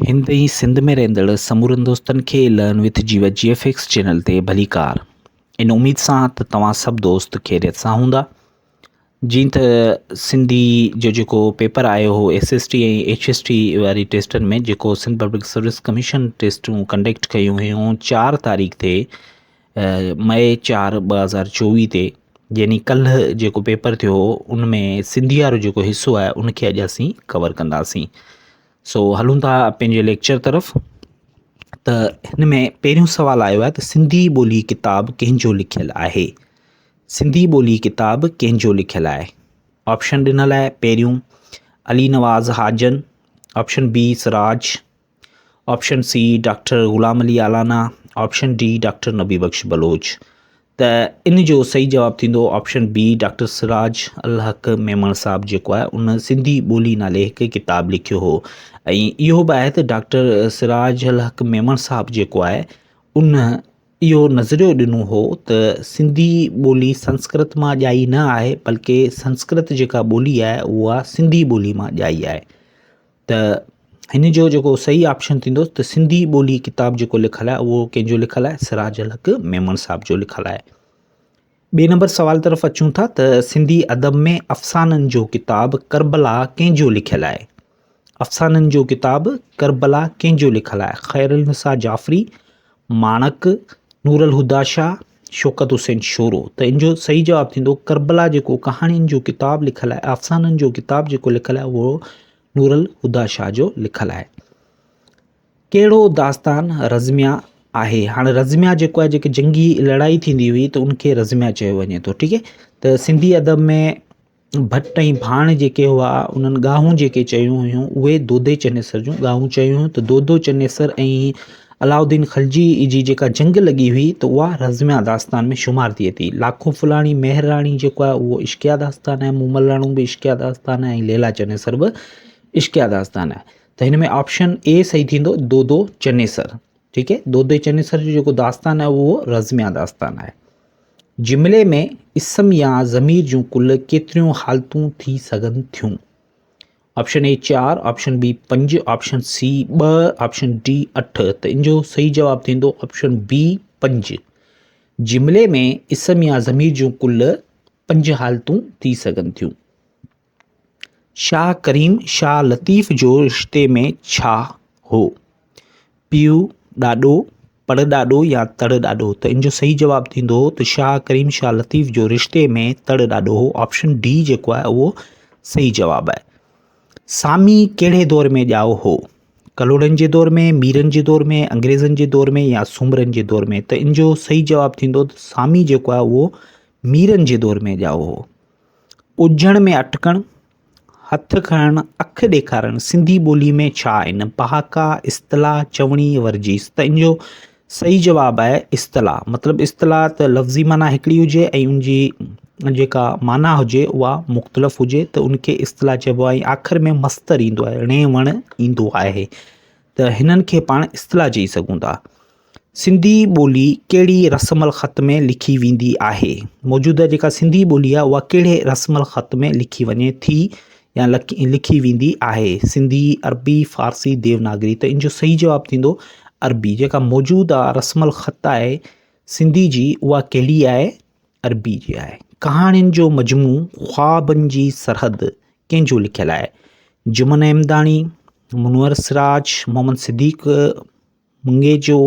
हिंदई सिंध में रहंदड़ समूरनि दोस्तनि खे लर्न विथ जीवा GFX चैनल ते भली कार। इन उम्मीद सां त तव्हां सभु दोस्त ख़ैरियत सां हूंदा। जीअं त सिंधी जो जेको पेपर आयो हो SST ऐं HST वारी टेस्टनि में, जेको सिंध पब्लिक सर्विस कमीशन टेस्टूं कंडक्ट कयूं हुयूं 4 तारीख़ ते मई 4 2024 ते, यानी कल्ह जेको पेपर थियो उन में सिंधी वारो जेको हिसो आहे उनखे अॼु असीं कवर कंदासीं। सो हलूं था पंहिंजे लेक्चर तरफ़। त हिन में पहिरियों सुवालु आयो आहे त सिंधी ॿोली किताब कंहिंजो लिखियलु आहे। सिंधी ॿोली किताब कंहिंजो लिखियलु आहे। ऑप्शन ॾिनल आहे। पहिरियों Ali Nawaz Hajan, option B Siraj, option C doctor Ghulam Ali Alana, option D doctor Nabi Bakhsh Baloch. त इन जो सही जवाबु थींदो ऑप्शन बी डॉक्टर सिराज अल हक़ मेमण साहिबु जेको आहे उन सिंधी ॿोली नाले हिकु किताबु लिखियो हो। ऐं इहो बि आहे त डॉक्टर सिराज अल हक़ मेमण साहिबु जेको आहे उन इहो नज़रियो ॾिनो हो त सिंधी ॿोली संस्कृत मां ॼाई न आहे, बल्कि संस्कृत जेका ॿोली आहे उहा सिंधी ॿोली मां ॼाई आहे। त हिन जो जेको सही ऑप्शन थींदो त सिंधी ॿोली किताब जेको लिखियलु आहे उहो कंहिंजो लिखियलु आहे, सिराज अल हक़ मेमण साहिब जो लिखियलु आहे। ॿिए नंबर सवाल तरफ़ अचूं था त सिंधी अदब में अफ़साननि जो किताब करबला कंहिंजो लिखियलु आहे। अफ़साननि जो किताब करबला कंहिंजो लिखियलु आहे। ख़ैरुलनिसा जाफ़री, माणक, नूरुल हुदा शाह, शौकत हुसैन शोरो। त इन जो सही जवाबु थींदो करबला जेको कहाणियुनि जो किताब लिखियलु आहे, अफ़साननि जो किताब जेको लिखियलु आहे उहो नूरुल हुदा शाह जो लिखियलु आहे। कहिड़ो दास्तान रज़मिया आहे। हाणे रज़मिया जेको आहे, जेके जंगी लड़ाई थींदी हुई त उनखे रज़मिया चयो वञे थो। ठीकु है। त सिंधी अदब में भट्ट ऐं भाण जेके हुआ उन्हनि गाहूं जेके चयूं हुयूं उहे दोदे चनेसर जूं गाहूं चयूं हुयूं। त दोदो चनेसर ऐं अलाउद्दीन खिलजी जी जेका जंग लॻी हुई त उहा रज़मिया दास्तान में शुमार थिए थी। लाखो फुलाणी मेहराणी जेको आहे उहो इश्किया दास्तान आहे, मूमल राणो बि इश्किया दास्तान आहे ऐं लैला चनेसर बि इश्किया दास्तान आहे। त हिन में ऑप्शन ए सही थींदो दोदो चनेसर। ठीकु है। दोदे चनेसर जो जेको दास्तान आहे उहो रज़मिया दास्तान आहे। जुमिले में इसम या ज़मीर जूं कुल केतिरियूं हालतूं थी सघनि थियूं। Option A 4, option B 5, option C 2, option D 8। त इन जो सही जवाबु थींदो ऑप्शन बी 5। जुमिले में इसम या ज़मीर जूं कुल 5 हालतूं थी सघनि थियूं। शाह करीम शाह लतीफ़ जो रिश्ते में छा हो। पीउ, ॾाॾो, पर ॾाॾो या तड़ ॾाॾो। त इन जो सही जवाबु थींदो त शाह करीम शाह लतीफ़ जो रिश्ते में तड़ ॾाॾो हो। ऑप्शन डी जेको आहे उहो सही जवाबु आहे। सामी कहिड़े दौर में ॼाओ हो। कलोड़नि जे दौर में, मीरनि जे दौर में, अंग्रेज़नि जे दौर में या सूमरनि जे दौर में। त इन जो सही जवाबु थींदो त सामी जेको आहे उहो मीरनि जे दौर में ॼाओ हो। उजण में अटकणु, हथु खणणु, अखि ॾेखारणु सिंधी ॿोली में छा आहिनि। पहाका, इस्तलाह, चवणी, वर्जीस। त इन जो सही जवाबु आहे इस्तलाह। मतिलबु इस्तलाह त लफ़्ज़ी माना हिकिड़ी हुजे ऐं उनजी जेका माना हुजे उहा मुख़्तलिफ़ हुजे त उनखे इस्तलाह चइबो आहे। ऐं आख़िर में मस्तर ईंदो आहे, णे वण ईंदो आहे त हिननि खे पाण इस्तलाह चई सघूं था। सिंधी ॿोली कहिड़ी रस्मल ख़त में लिखी वेंदी आहे। मौजूदा जेका सिंधी ॿोली आहे उहा कहिड़े रस्मल ख़त में लिखी वञे थी या लिखी वेंदी आहे। सिंधी, अरबी, फ़ारसी, देवनागरी। त इन जो सही जवाबु थींदो अरबी। जेका मौजूदा रस्मल ख़त आहे सिंधी जी उहा कहिड़ी आहे, अरबी जी आहे। कहाणियुनि जो मजमू ख़्वाबनि जी सरहद कंहिंजो लिखियलु आहे। जुमन अहमदाणी, मुनवर सिराज, मोहम्मद सिद्दीक़ मुंगेजो,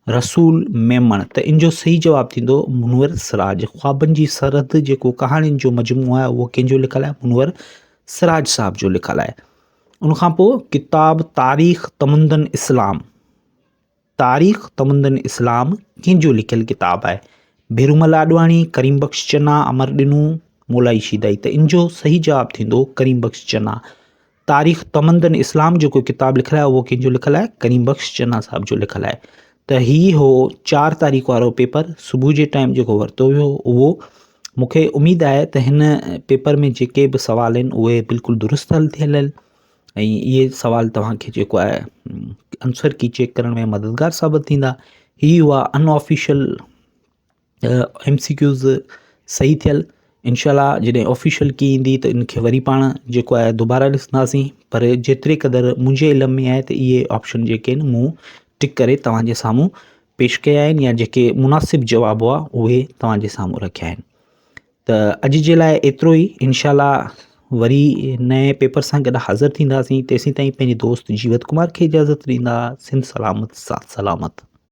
रसूल मेमण। त इन जो सही जवाबु थींदो मुनवर सिराज। ख़्वाबनि जी सरहद जेको कहाणियुनि जो मजमू आहे उहो कंहिंजो लिखियलु आहे, मुनवर सिराज साहब जो लिखियलु आहे। उनखां पोइ किताब तारीख़ तमुदन इस्लाम, तारीख़ तमुदन इस्लाम कंहिंजो लिखियलु किताब आहे। भेरूमल आॾवाणी, करीम बख़्श चन्ना, अमर ॾिनू, मोलाई शीदाई। त इन जो सही जवाबु थींदो करीम बख़्श चन्ना। तारीख़ तमुदन इस्लाम जेको किताब लिखियलु आहे उहो कंहिंजो लिखियलु आहे, करीम बख़्श चन्ना साहब जो लिखियलु आहे। त हीअ हो 4 तारीख़ वारो पेपर सुबुह जे टाइम जेको वरितो वियो उहो। मूंखे उमेदु आहे त हिन पेपर में जेके बि सवाल आहिनि उहे बिल्कुलु दुरुस्त हल थियल आहिनि ऐं इहे सवाल तव्हांखे जेको आहे आंसर की चेक करण में मददगार साबित थींदा। ही हुआ अनऑफिशियल MCQs सही थियल। इंशाल्लाह जॾहिं ऑफिशियल की ईंदी त इनखे वरी पाण जेको आहे दुबारा ॾिसंदासीं, पर जेतिरे क़दुरु मुंहिंजे इल्म में आहे त इहे ऑप्शन जेके आहिनि मूं टिक करे तव्हांजे साम्हूं पेश कया आहिनि, या जेके मुनासिबु जवाब हुआ उहे तव्हांजे साम्हूं रखिया आहिनि। त अॼु जे लाइ एतिरो ई। इंशाल्लाह वरी नए पेपर सां गॾु हाज़िर थींदासीं। तेसीं ताईं पंहिंजे दोस्त जीवत कुमार खे इजाज़त ॾींदा। सिंध सलामत, साथ सलामत।